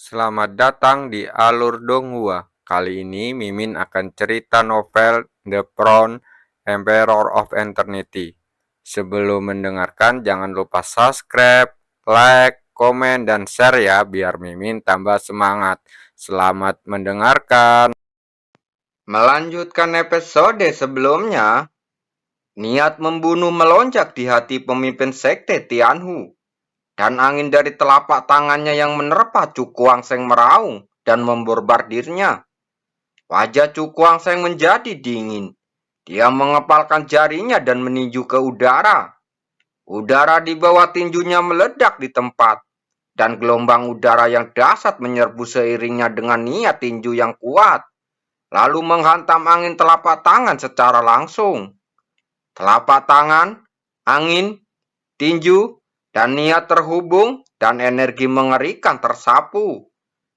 Selamat datang di Alur Donghua. Kali ini Mimin akan cerita novel The Crown, Emperor of Eternity. Sebelum mendengarkan jangan lupa subscribe, like, komen, dan share ya biar Mimin tambah semangat. Selamat mendengarkan. Melanjutkan episode sebelumnya, niat membunuh melonjak di hati pemimpin sekte Tianhu. Dan angin dari telapak tangannya yang menerpa Cu Kuangseng meraung dan membombardirnya. Wajah Cu Kuangseng menjadi dingin. Dia mengepalkan jarinya dan meninju ke udara. Udara di bawah tinjunya meledak di tempat, dan gelombang udara yang dahsyat menyerbu seiringnya dengan niat tinju yang kuat, lalu menghantam angin telapak tangan secara langsung. Telapak tangan, angin, tinju, dan niat terhubung dan energi mengerikan tersapu.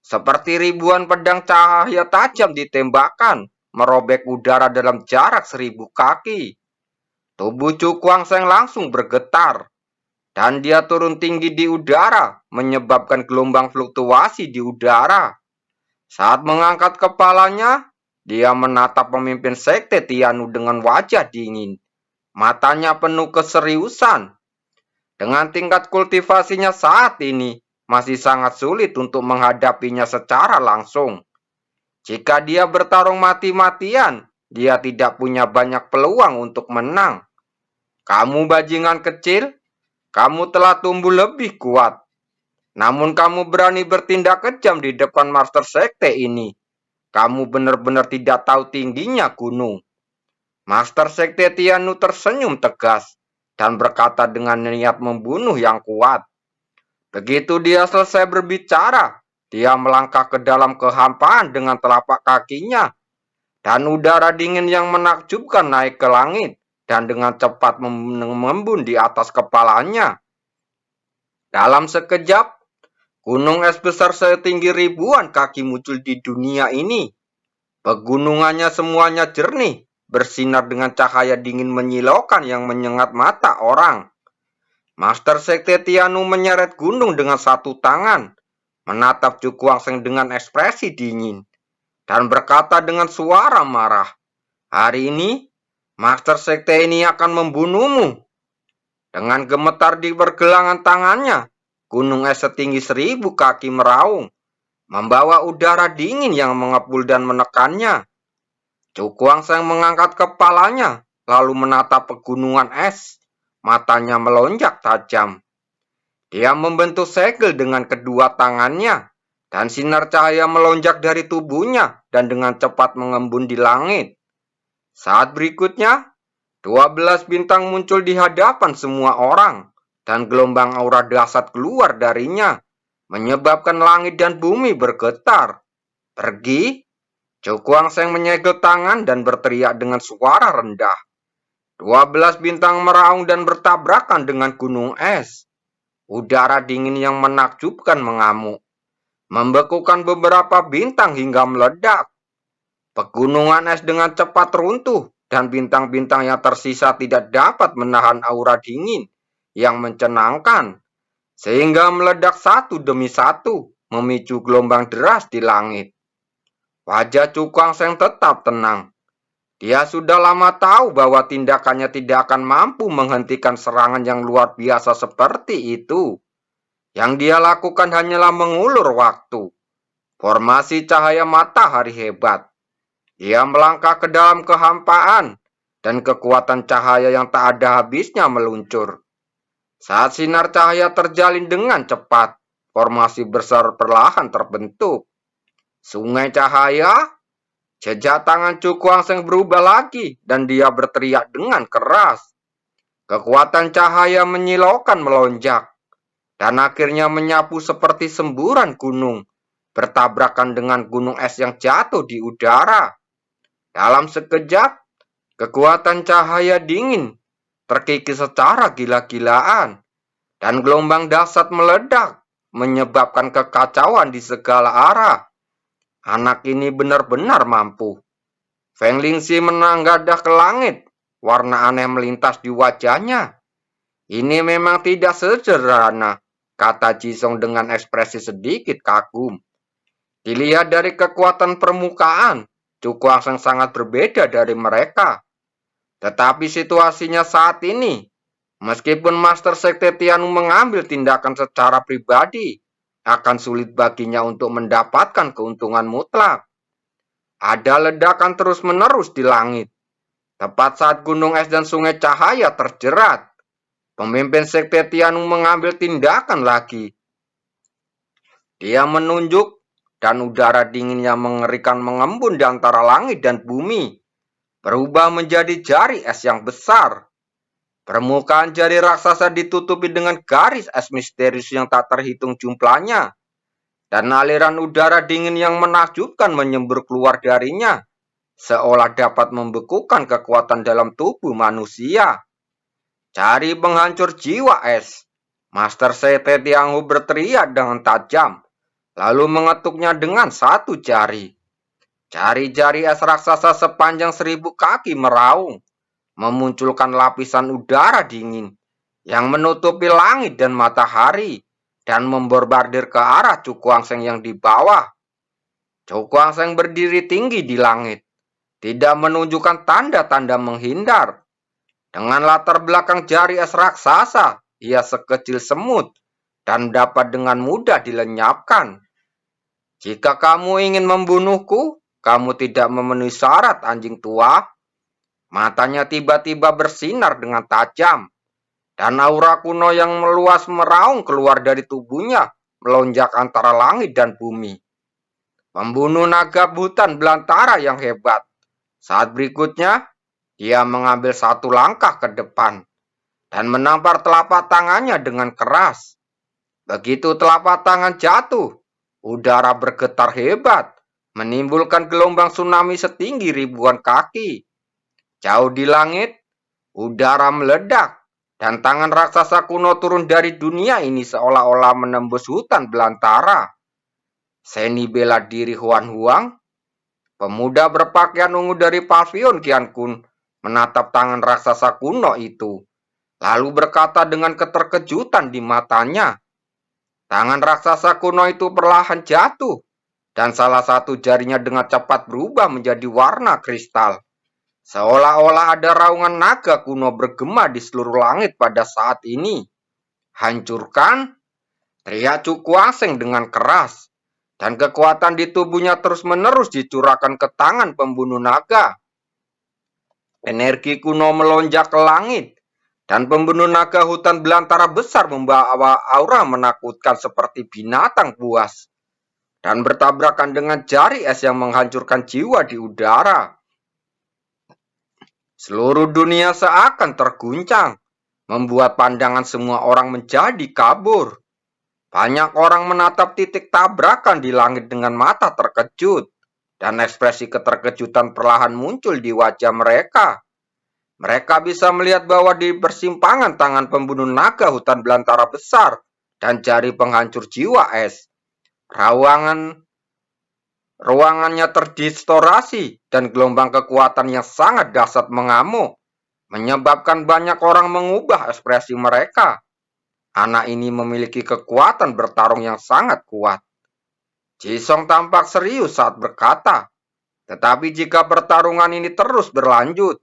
Seperti ribuan pedang cahaya tajam ditembakkan, merobek udara dalam jarak 1000 kaki. Tubuh Cu Kuangseng langsung bergetar, dan dia turun tinggi di udara, menyebabkan gelombang fluktuasi di udara. Saat mengangkat kepalanya, dia menatap pemimpin sekte Tianhu dengan wajah dingin. Matanya penuh keseriusan. Dengan tingkat kultivasinya saat ini, masih sangat sulit untuk menghadapinya secara langsung. Jika dia bertarung mati-matian, dia tidak punya banyak peluang untuk menang. Kamu bajingan kecil, kamu telah tumbuh lebih kuat. Namun kamu berani bertindak kejam di depan Master Sekte ini. Kamu benar-benar tidak tahu tingginya gunung. Master Sekte Tianhu tersenyum tegas dan berkata dengan niat membunuh yang kuat. Begitu dia selesai berbicara, dia melangkah ke dalam kehampaan dengan telapak kakinya, dan udara dingin yang menakjubkan naik ke langit dan dengan cepat mengembun di atas kepalanya. Dalam sekejap, gunung es besar setinggi ribuan kaki muncul di dunia ini. Pegunungannya semuanya jernih, bersinar dengan cahaya dingin menyilaukan yang menyengat mata orang. Master Sekte Tianhu menyeret gunung dengan satu tangan, menatap Cu Kuangseng dengan ekspresi dingin, dan berkata dengan suara marah, "Hari ini, Master Sekte ini akan membunuhmu." Dengan gemetar di pergelangan tangannya, gunung es setinggi 1000 kaki meraung, membawa udara dingin yang mengepul dan menekannya. Cu Kuangseng mengangkat kepalanya, lalu menatap pegunungan es. Matanya melonjak tajam. Dia membentuk segel dengan kedua tangannya, dan sinar cahaya melonjak dari tubuhnya dan dengan cepat mengembun di langit. Saat berikutnya, 12 bintang muncul di hadapan semua orang, dan gelombang aura dahsyat keluar darinya, menyebabkan langit dan bumi bergetar. Pergi. Cu Kuangseng menyegel tangan dan berteriak dengan suara rendah. 12 bintang meraung dan bertabrakan dengan gunung es. Udara dingin yang menakjubkan mengamuk, membekukan beberapa bintang hingga meledak. Pegunungan es dengan cepat runtuh, dan bintang-bintang yang tersisa tidak dapat menahan aura dingin yang mencenangkan, sehingga meledak satu demi satu, memicu gelombang deras di langit. Wajah Cu Kuangseng tetap tenang. Dia sudah lama tahu bahwa tindakannya tidak akan mampu menghentikan serangan yang luar biasa seperti itu. Yang dia lakukan hanyalah mengulur waktu. Formasi cahaya matahari hebat. Dia melangkah ke dalam kehampaan, dan kekuatan cahaya yang tak ada habisnya meluncur. Saat sinar cahaya terjalin dengan cepat, formasi besar perlahan terbentuk. Sungai cahaya. Jejak tangan Cu Kuangseng berubah lagi dan dia berteriak dengan keras. Kekuatan cahaya menyilaukan melonjak dan akhirnya menyapu seperti semburan gunung, bertabrakan dengan gunung es yang jatuh di udara. Dalam sekejap, kekuatan cahaya dingin terkikis secara gila-gilaan dan gelombang dahsyat meledak, menyebabkan kekacauan di segala arah. Anak ini benar-benar mampu. Feng Lingxi menanggadah ke langit. Warna aneh melintas di wajahnya. Ini memang tidak sederhana, kata Jisong dengan ekspresi sedikit kagum. Dilihat dari kekuatan permukaan, Cukuangseng sangat berbeda dari mereka. Tetapi situasinya saat ini, meskipun Master Sekte Tianu mengambil tindakan secara pribadi, akan sulit baginya untuk mendapatkan keuntungan mutlak. Ada ledakan terus-menerus di langit. Tepat saat gunung es dan sungai cahaya terjerat, pemimpin Sekte Tianu mengambil tindakan lagi. Dia menunjuk dan udara dingin yang mengerikan mengembun di antara langit dan bumi, berubah menjadi jari es yang besar. Permukaan jari raksasa ditutupi dengan garis es misterius yang tak terhitung jumlahnya, dan aliran udara dingin yang menakjubkan menyembur keluar darinya, seolah dapat membekukan kekuatan dalam tubuh manusia. Jari penghancur jiwa es. Master Sekte Tianu berteriak dengan tajam, lalu mengetuknya dengan satu jari. Jari-jari es raksasa sepanjang 1000 kaki meraung, memunculkan lapisan udara dingin yang menutupi langit dan matahari dan membombardir ke arah Cukuangseng yang di bawah. Cukuangseng berdiri tinggi di langit, tidak menunjukkan tanda-tanda menghindar. Dengan latar belakang jari es raksasa, ia sekecil semut dan dapat dengan mudah dilenyapkan. Jika kamu ingin membunuhku, kamu tidak memenuhi syarat, anjing tua. Matanya tiba-tiba bersinar dengan tajam, dan aura kuno yang meluas meraung keluar dari tubuhnya, melonjak antara langit dan bumi. Pembunuh naga hutan belantara yang hebat. Saat berikutnya, dia mengambil satu langkah ke depan dan menampar telapak tangannya dengan keras. Begitu telapak tangan jatuh, udara bergetar hebat, menimbulkan gelombang tsunami setinggi ribuan kaki. Jauh di langit, udara meledak, dan tangan raksasa kuno turun dari dunia ini seolah-olah menembus hutan belantara. Seni bela diri Huan Huang, pemuda berpakaian ungu dari pavion Qian Kun, menatap tangan raksasa kuno itu, lalu berkata dengan keterkejutan di matanya. Tangan raksasa kuno itu perlahan jatuh, dan salah satu jarinya dengan cepat berubah menjadi warna kristal. Seolah-olah ada raungan naga kuno bergema di seluruh langit pada saat ini. Hancurkan, teriak Cukuangseng dengan keras, dan kekuatan di tubuhnya terus-menerus dicurahkan ke tangan pembunuh naga. Energi kuno melonjak ke langit, dan pembunuh naga hutan belantara besar membawa aura menakutkan seperti binatang buas, dan bertabrakan dengan jari es yang menghancurkan jiwa di udara. Seluruh dunia seakan terguncang, membuat pandangan semua orang menjadi kabur. Banyak orang menatap titik tabrakan di langit dengan mata terkejut, dan ekspresi keterkejutan perlahan muncul di wajah mereka. Mereka bisa melihat bahwa di persimpangan tangan pembunuh naga hutan belantara besar dan jari penghancur jiwa es, ruangannya terdistorasi dan gelombang kekuatan yang sangat dahsyat mengamuk, menyebabkan banyak orang mengubah ekspresi mereka. Anak ini memiliki kekuatan bertarung yang sangat kuat. Jisong tampak serius saat berkata, tetapi jika pertarungan ini terus berlanjut,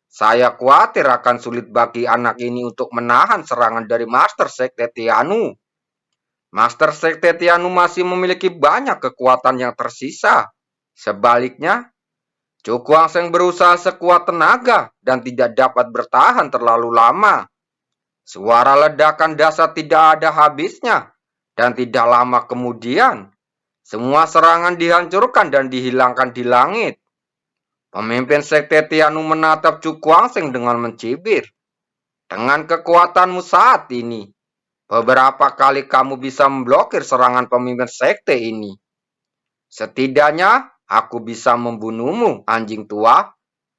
saya khawatir akan sulit bagi anak ini untuk menahan serangan dari Master Sekte Tianu. Master Sekte Tianu masih memiliki banyak kekuatan yang tersisa. Sebaliknya, Cukuangseng berusaha sekuat tenaga dan tidak dapat bertahan terlalu lama. Suara ledakan dahsyat tidak ada habisnya, dan tidak lama kemudian, semua serangan dihancurkan dan dihilangkan di langit. Pemimpin Sekte Tianu menatap Cukuangseng dengan mencibir. Dengan kekuatanmu saat ini, beberapa kali kamu bisa memblokir serangan pemimpin sekte ini. Setidaknya, aku bisa membunuhmu, anjing tua.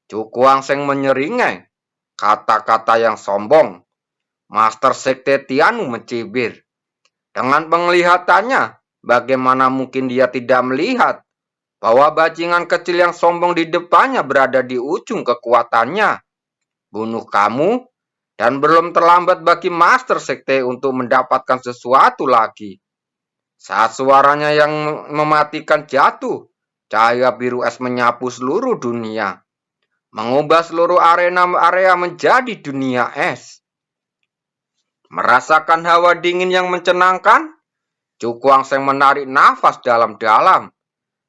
Cukuangseng menyeringai, kata-kata yang sombong. Master Sekte Tianu mencibir. Dengan penglihatannya, bagaimana mungkin dia tidak melihat bahwa bajingan kecil yang sombong di depannya berada di ujung kekuatannya. Bunuh kamu, dan belum terlambat bagi Master Sekte untuk mendapatkan sesuatu lagi. Saat suaranya yang mematikan jatuh, cahaya biru es menyapu seluruh dunia, mengubah seluruh area menjadi dunia es. Merasakan hawa dingin yang mencenangkan, Cukuang Seng menarik nafas dalam-dalam,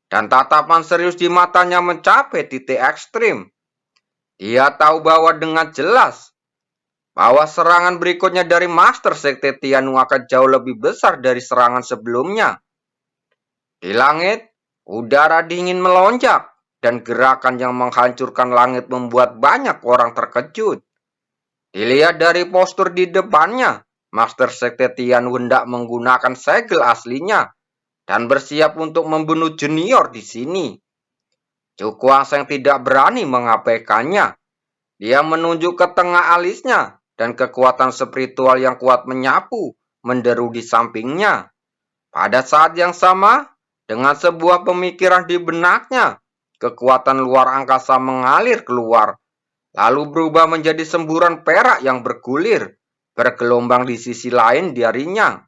dan tatapan serius di matanya mencapai titik ekstrim. Dia tahu bahwa dengan jelas bahwa serangan berikutnya dari Master Sekte Tianu akan jauh lebih besar dari serangan sebelumnya. Di langit, udara dingin melonjak, dan gerakan yang menghancurkan langit membuat banyak orang terkejut. Dilihat dari postur di depannya, Master Sekte Tianu hendak menggunakan segel aslinya dan bersiap untuk membunuh junior di sini. Cukuang Seng tidak berani mengabaikannya. Dia menunjuk ke tengah alisnya, dan kekuatan spiritual yang kuat menyapu, menderu di sampingnya. Pada saat yang sama, dengan sebuah pemikiran di benaknya, kekuatan luar angkasa mengalir keluar, lalu berubah menjadi semburan perak yang bergulir, bergelombang di sisi lain darinya.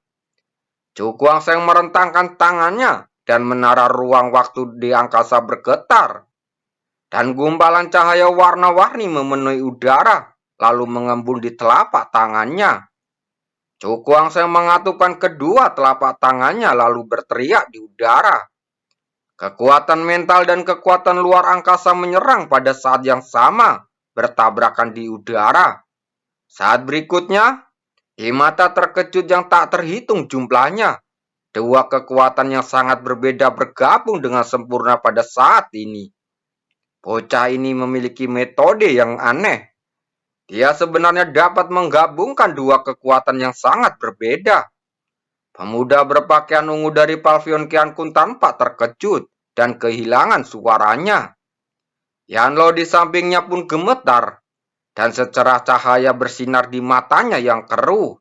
Cukuang Seng merentangkan tangannya dan menara ruang waktu di angkasa bergetar, dan gumpalan cahaya warna-warni memenuhi udara, lalu mengembun di telapak tangannya. Cukuang Seng mengatupkan kedua telapak tangannya lalu berteriak di udara. Kekuatan mental dan kekuatan luar angkasa menyerang pada saat yang sama, bertabrakan di udara. Saat berikutnya, di mata terkejut yang tak terhitung jumlahnya, dua kekuatan yang sangat berbeda bergabung dengan sempurna pada saat ini. Bocah ini memiliki metode yang aneh. Dia sebenarnya dapat menggabungkan dua kekuatan yang sangat berbeda. Pemuda berpakaian ungu dari Palvion Qiankun tanpa terkejut dan kehilangan suaranya. Yanlo di sampingnya pun gemetar, dan secerah cahaya bersinar di matanya yang keruh.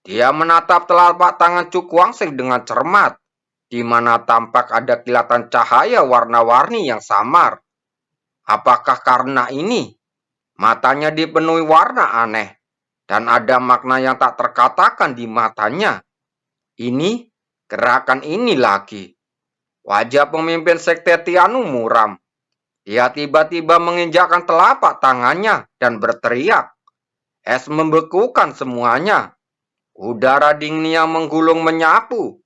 Dia menatap telapak tangan Cukuang Seng dengan cermat, di mana tampak ada kilatan cahaya warna-warni yang samar. Apakah karena ini? Matanya dipenuhi warna aneh, dan ada makna yang tak terkatakan di matanya. Ini, gerakan ini lagi. Wajah pemimpin Sekte Tianu muram. Dia tiba-tiba menginjakkan telapak tangannya dan berteriak. Es membekukan semuanya. Udara dingin yang menggulung menyapu,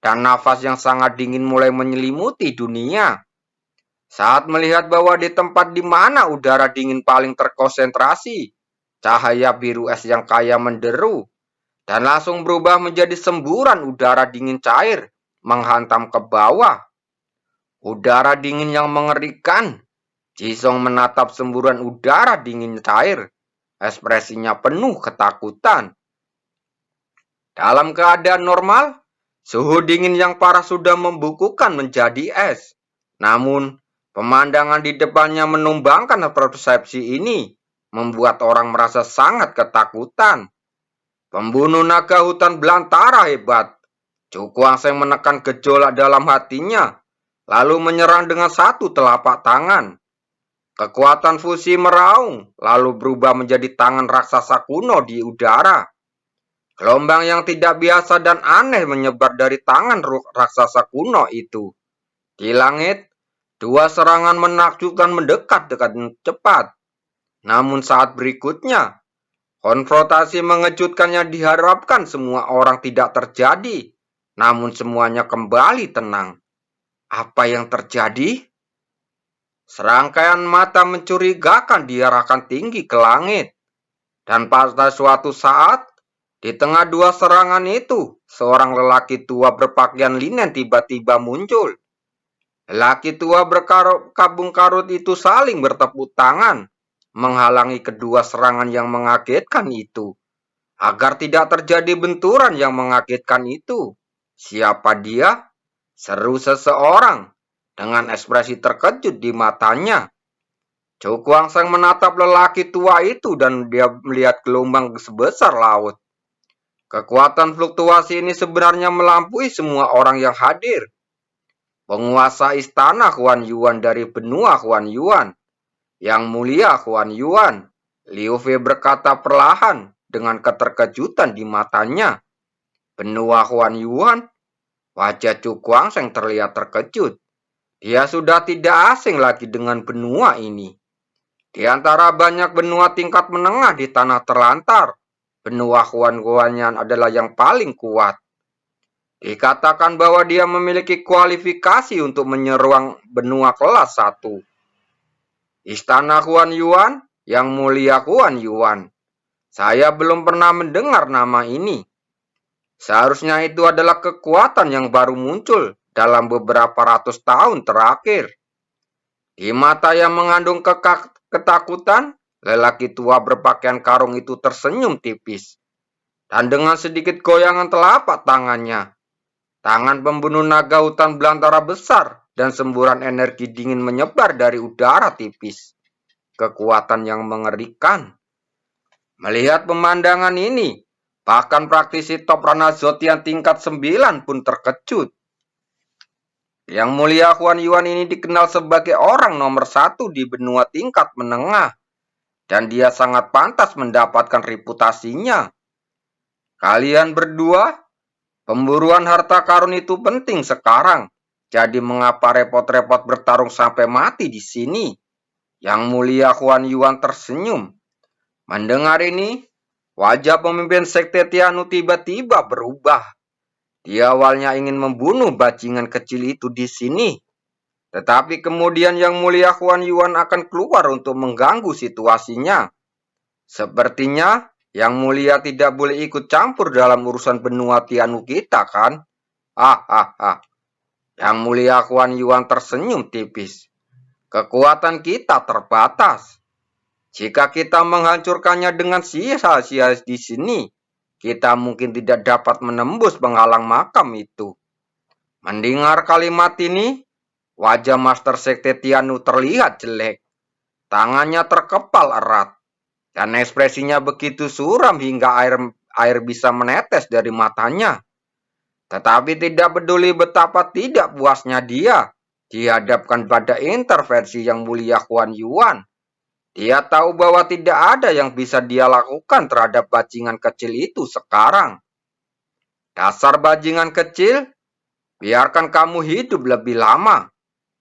dan nafas yang sangat dingin mulai menyelimuti dunia. Saat melihat bahwa di tempat di mana udara dingin paling terkonsentrasi, cahaya biru es yang kaya menderu, dan langsung berubah menjadi semburan udara dingin cair, menghantam ke bawah. Udara dingin yang mengerikan. Jisong menatap semburan udara dingin cair. Ekspresinya penuh ketakutan. Dalam keadaan normal, suhu dingin yang parah sudah membukukan menjadi es. Namun, pemandangan di depannya menumbangkan persepsi ini, membuat orang merasa sangat ketakutan. Pembunuh naga hutan belantara hebat. Cukuang Seng menekan gejolak dalam hatinya, lalu menyerang dengan satu telapak tangan. Kekuatan fusi meraung, lalu berubah menjadi tangan raksasa kuno di udara. Gelombang yang tidak biasa dan aneh menyebar dari tangan raksasa kuno itu. Di langit, dua serangan menakjubkan mendekat dengan cepat. Namun saat berikutnya, konfrontasi mengejutkan yang diharapkan semua orang tidak terjadi. Namun semuanya kembali tenang. Apa yang terjadi? Serangkaian mata mencurigakan diarahkan tinggi ke langit. Dan pada suatu saat, di tengah dua serangan itu, seorang lelaki tua berpakaian linen tiba-tiba muncul. Lelaki tua berkabung karut itu saling bertepuk tangan, menghalangi kedua serangan yang mengagetkan itu, agar tidak terjadi benturan yang mengagetkan itu. Siapa dia? Seru seseorang dengan ekspresi terkejut di matanya. Cukuang Seng menatap lelaki tua itu dan dia melihat gelombang sebesar laut. Kekuatan fluktuasi ini sebenarnya melampaui semua orang yang hadir. Penguasa istana Huan Yuan dari benua Huan Yuan, Yang Mulia Huan Yuan, Liu Fei berkata perlahan dengan keterkejutan di matanya. Benua Huan Yuan? Wajah Chu Guangsheng terlihat terkejut. Dia sudah tidak asing lagi dengan benua ini. Di antara banyak benua tingkat menengah di tanah terlantar, benua Huan-Huanyan adalah yang paling kuat. Dikatakan bahwa dia memiliki kualifikasi untuk menyeruang benua kelas 1. Istana Huan Yuan, Yang Mulia Huan Yuan. Saya belum pernah mendengar nama ini. Seharusnya itu adalah kekuatan yang baru muncul dalam beberapa ratus tahun terakhir. Di mata yang mengandung ketakutan, lelaki tua berpakaian karung itu tersenyum tipis. Dan dengan sedikit goyangan telapak tangannya, tangan pembunuh naga hutan belantara besar dan semburan energi dingin menyebar dari udara tipis. Kekuatan yang mengerikan. Melihat pemandangan ini, bahkan praktisi top Rana Zotian tingkat 9 pun terkejut. Yang Mulia Huan Yuan ini dikenal sebagai orang nomor 1 di benua tingkat menengah. Dan dia sangat pantas mendapatkan reputasinya. Kalian berdua, pemburuan harta karun itu penting sekarang. Jadi mengapa repot-repot bertarung sampai mati di sini? Yang Mulia Huan Yuan tersenyum. Mendengar ini, wajah pemimpin sekte Tianu tiba-tiba berubah. Dia awalnya ingin membunuh bajingan kecil itu di sini. Tetapi kemudian Yang Mulia Huan Yuan akan keluar untuk mengganggu situasinya. Sepertinya Yang Mulia tidak boleh ikut campur dalam urusan benua Tianu kita, kan? Yang Mulia Huan Yuan tersenyum tipis. Kekuatan kita terbatas. Jika kita menghancurkannya dengan sia-sia di sini, kita mungkin tidak dapat menembus penghalang makam itu. Mendengar kalimat ini, wajah Master Sekte Tianu terlihat jelek. Tangannya terkepal erat, dan ekspresinya begitu suram hingga air bisa menetes dari matanya. Tetapi tidak peduli betapa tidak puasnya dia dihadapkan pada intervensi Yang Mulia Huan Yuan. Dia tahu bahwa tidak ada yang bisa dia lakukan terhadap bajingan kecil itu sekarang. Dasar bajingan kecil, biarkan kamu hidup lebih lama.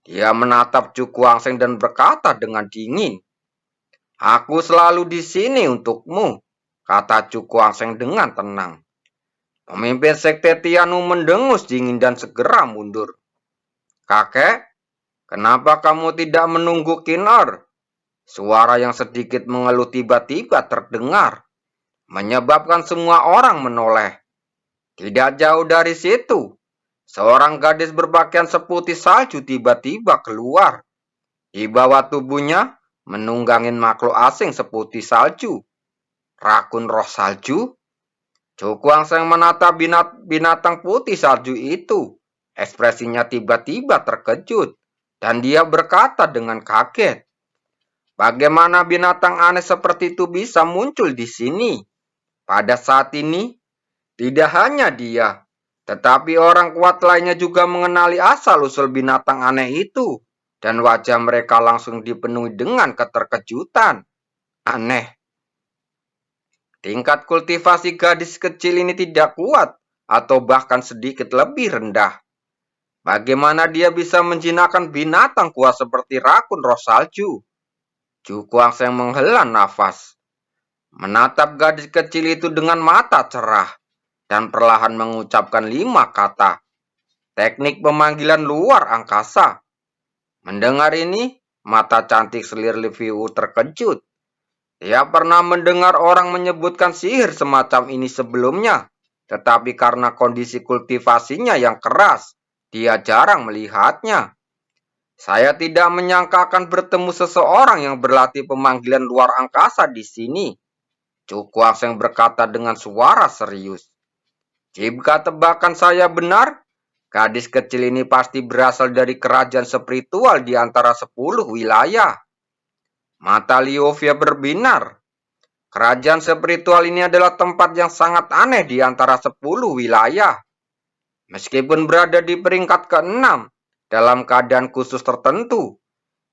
Dia menatap Chu Guangsheng dan berkata dengan dingin. Aku selalu di sini untukmu, kata Chu Guangsheng dengan tenang. Pemimpin sekte Tianu mendengus dingin dan segera mundur. Kakek, kenapa kamu tidak menunggu Kinor? Suara yang sedikit mengeluh tiba-tiba terdengar, menyebabkan semua orang menoleh. Tidak jauh dari situ, seorang gadis berpakaian seputih salju tiba-tiba keluar. Di bawah tubuhnya, menunggangin makhluk asing seputih salju. Rakun roh salju? Chu Guangsheng menatap binatang putih salju itu. Ekspresinya tiba-tiba terkejut, dan dia berkata dengan kaget. Bagaimana binatang aneh seperti itu bisa muncul di sini? Pada saat ini, tidak hanya dia, tetapi orang kuat lainnya juga mengenali asal-usul binatang aneh itu, dan wajah mereka langsung dipenuhi dengan keterkejutan. Aneh. Tingkat kultivasi gadis kecil ini tidak kuat, atau bahkan sedikit lebih rendah. Bagaimana dia bisa menjinakkan binatang kuat seperti rakun roh salju? Chu Guangsheng menghela nafas, menatap gadis kecil itu dengan mata cerah, dan perlahan mengucapkan 5 kata. Teknik pemanggilan luar angkasa. Mendengar ini, mata cantik selir Liviu terkejut. Dia pernah mendengar orang menyebutkan sihir semacam ini sebelumnya, tetapi karena kondisi kultivasinya yang keras, dia jarang melihatnya. Saya tidak menyangka akan bertemu seseorang yang berlatih pemanggilan luar angkasa di sini. Chu Guangsheng berkata dengan suara serius. Jika tebakan saya benar, gadis kecil ini pasti berasal dari kerajaan spiritual di antara 10 wilayah. Mata Liovia berbinar. Kerajaan spiritual ini adalah tempat yang sangat aneh di antara 10 wilayah. Meskipun berada di peringkat ke-6, dalam keadaan khusus tertentu,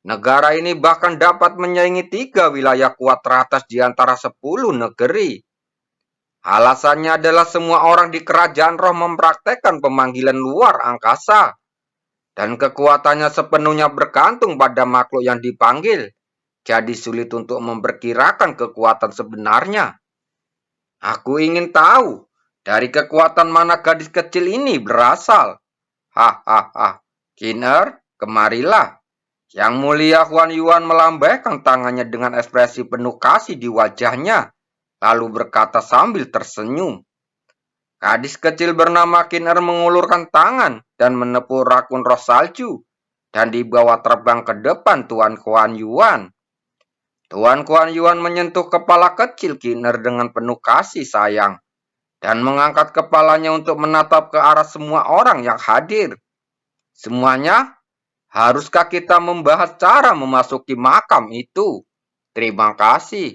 negara ini bahkan dapat menyaingi 3 wilayah kuat teratas di antara 10 negeri. Alasannya adalah semua orang di kerajaan roh mempraktekkan pemanggilan luar angkasa, dan kekuatannya sepenuhnya bergantung pada makhluk yang dipanggil. Jadi sulit untuk memperkirakan kekuatan sebenarnya. Aku ingin tahu dari kekuatan mana gadis kecil ini berasal. Hahaha. Kinner, kemarilah. Yang mulia Huan Yuan melambaikan tangannya dengan ekspresi penuh kasih di wajahnya, lalu berkata sambil tersenyum. Gadis kecil bernama Kinner mengulurkan tangan dan menepuk rakun roh salju, dan dibawa terbang ke depan Tuan Huan Yuan. Tuan Huan Yuan menyentuh kepala kecil Kinner dengan penuh kasih sayang, dan mengangkat kepalanya untuk menatap ke arah semua orang yang hadir. Semuanya, haruskah kita membahas cara memasuki makam itu? Terima kasih.